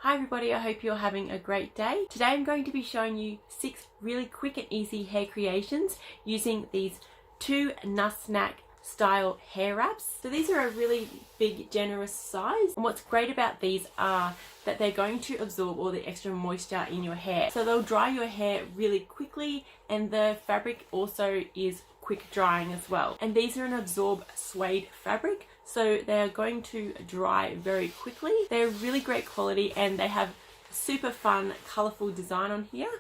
Hi everybody, I hope you're having a great day. Today I'm going to be showing you 6 really quick and easy hair creations using these 2 Nussknack style hair wraps. So these are a really big, generous size, and what's great about these are that they're going to absorb all the extra moisture in your hair. So they'll dry your hair really quickly, and the fabric also is quick drying as well. And these are an Absorb suede fabric, so they're going to dry very quickly. They're really great quality and they have super fun, colorful design on here.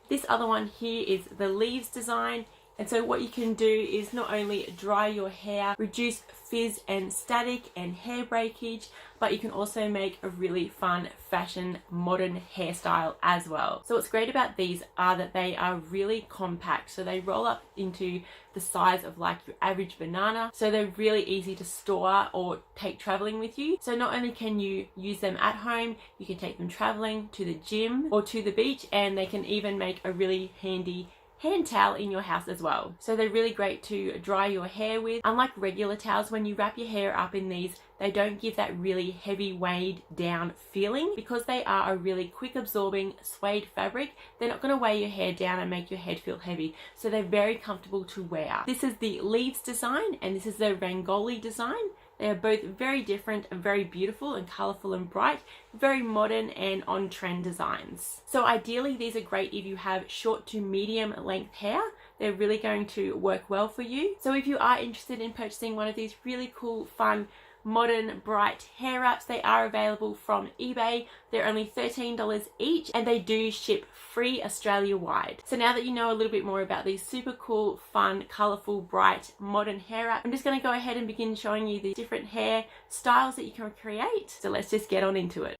This other one here is the leaves design. And so what you can do is not only dry your hair, reduce frizz and static and hair breakage, but you can also make a really fun fashion modern hairstyle as well. So what's great about these are that they are really compact. So they roll up into the size of like your average banana. So they're really easy to store or take traveling with you. So not only can you use them at home, you can take them traveling to the gym or to the beach, and they can even make a really handy hand towel in your house as well. So they're really great to dry your hair with. Unlike regular towels, when you wrap your hair up in these, they don't give that really heavy weighed down feeling. Because they are a really quick absorbing suede fabric, they're not going to weigh your hair down and make your head feel heavy. So they're very comfortable to wear. This is the leaves design and this is the Rangoli design. They are both very different and very beautiful and colourful and bright, very modern and on-trend designs. So ideally these are great if you have short to medium length hair. They're really going to work well for you. So if you are interested in purchasing one of these really cool, fun, modern, bright hair wraps, they are available from eBay. They're only $13 each and they do ship free Australia-wide. So now that you know a little bit more about these super cool, fun, colourful, bright, modern hair wraps, I'm just going to go ahead and begin showing you the different hair styles that you can create. So let's just get on into it.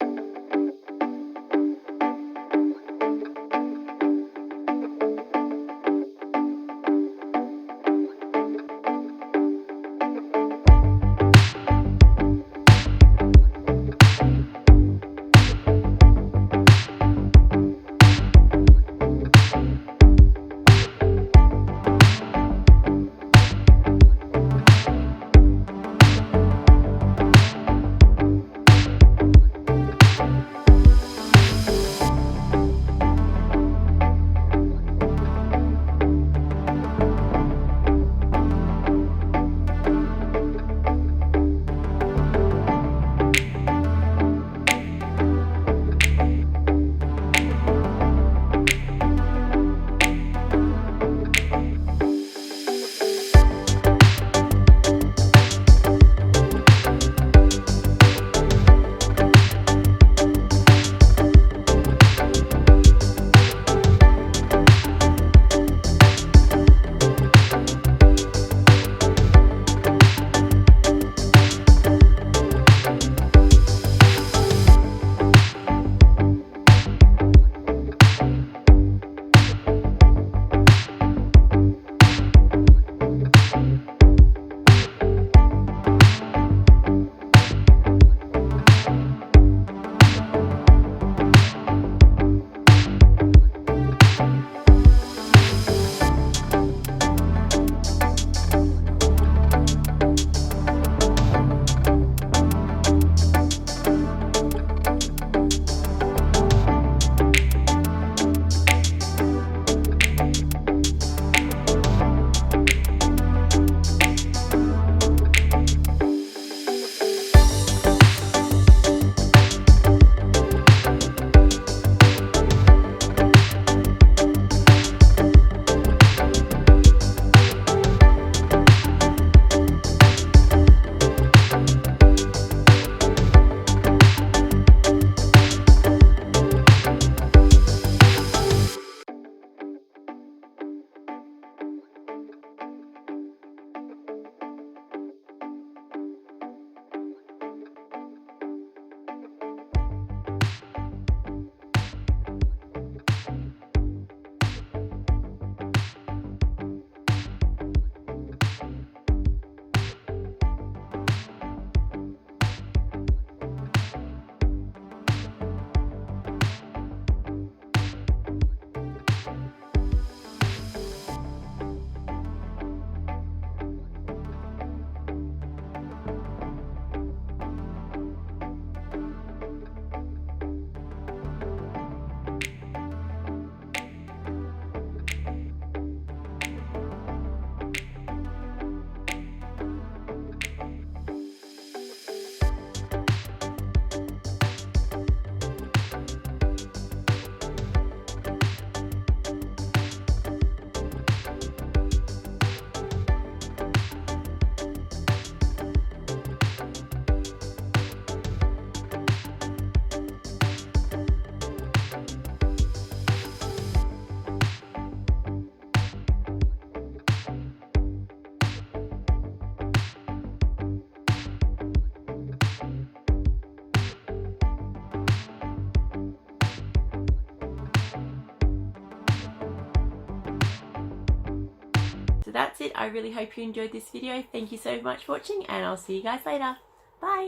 that's it. I really hope you enjoyed this video. Thank you so much for watching, and I'll see you guys later.